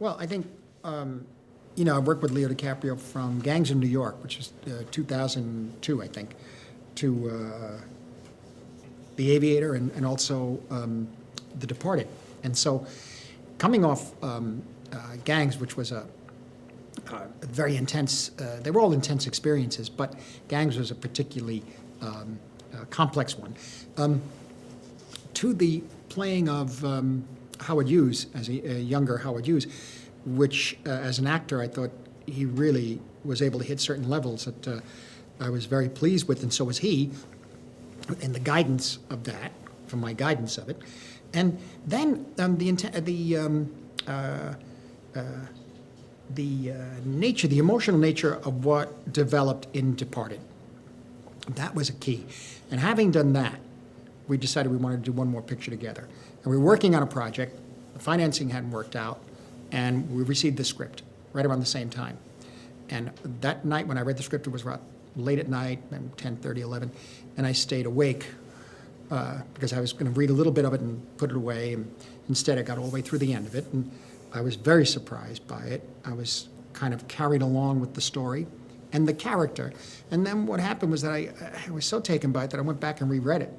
Well, I think, I worked with Leo DiCaprio from Gangs of New York, which is 2002, I think, to The Aviator and also The Departed. And so coming off Gangs, which was a very intense, they were all intense experiences, but Gangs was a particularly complex one. To the playing of Howard Hughes, as a younger Howard Hughes, which as an actor I thought he really was able to hit certain levels that I was very pleased with, and so was he, and the guidance of that, from my guidance of it. And then the emotional nature of what developed in Departed. That was a key. And having done that, we decided we wanted to do one more picture together. And we were working on a project, the financing hadn't worked out, and we received the script right around the same time. And that night when I read the script, it was about late at night, 10:30, 11, and I stayed awake because I was going to read a little bit of it and put it away. And instead, I got all the way through the end of it, and I was very surprised by it. I was kind of carried along with the story and the character. And then what happened was that I was so taken by it that I went back and reread it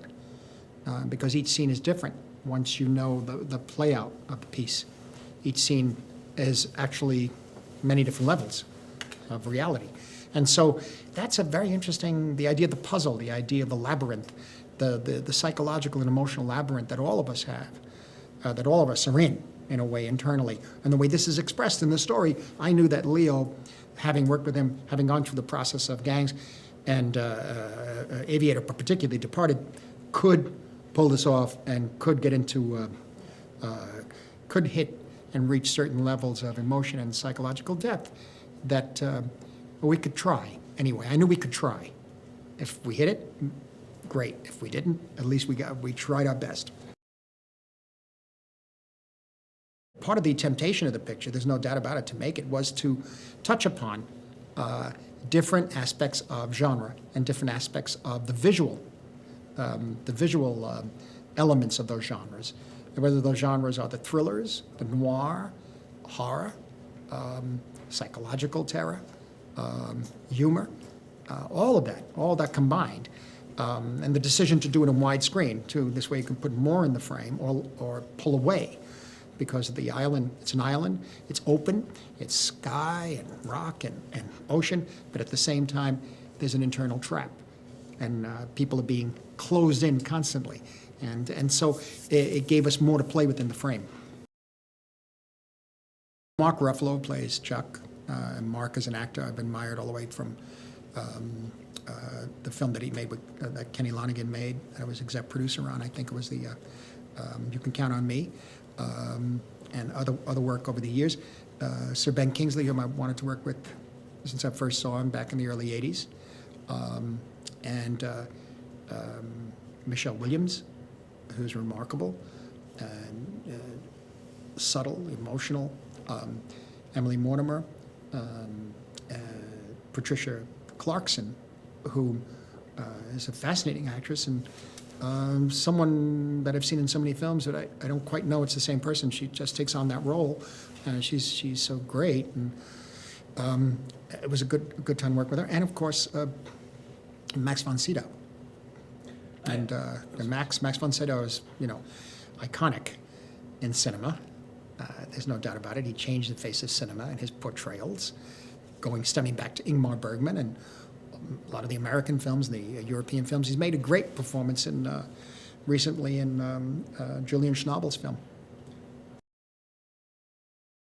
because each scene is different once you know the play out of the piece. Each scene is actually many different levels of reality. And so that's a very interesting, the idea of the puzzle, the idea of the labyrinth, the psychological and emotional labyrinth that all of us have, that all of us are in a way, internally. And the way this is expressed in the story, I knew that Leo, having worked with him, having gone through the process of Gangs and Aviator, but particularly Departed, could pull this off and could get into, could hit and reach certain levels of emotion and psychological depth that we could try. Anyway, I knew we could try. If we hit it, great. If we didn't, at least we tried our best. Part of the temptation of the picture, there's no doubt about it, to make it was to touch upon different aspects of genre and different aspects of the visual elements of those genres. And whether those genres are the thrillers, the noir, horror, psychological terror, humor, all of that combined. And the decision to do it in widescreen, too, this way you can put more in the frame or pull away. Because of the island, it's an island, it's open, it's sky and rock and ocean, but at the same time, there's an internal trap. And people are being closed in constantly. And so it gave us more to play with in the frame. Mark Ruffalo plays Chuck. And Mark, as an actor, I've admired all the way from the film that he made, that Kenny Lonergan made, that I was exec producer on. I think it was the You Can Count on Me. And other work over the years. Sir Ben Kingsley, whom I wanted to work with since I first saw him back in the early 80s. And Michelle Williams, who's remarkable, and subtle, emotional. Emily Mortimer, Patricia Clarkson, who is a fascinating actress and someone that I've seen in so many films that I don't quite know it's the same person. She just takes on that role, and she's so great. And it was a good time to work with her. And of course, Max von Sydow. And Max von Sydow is iconic in cinema. There's no doubt about it. He changed the face of cinema and his portrayals, stemming back to Ingmar Bergman and a lot of the American films, the European films. He's made a great performance recently in Julian Schnabel's film.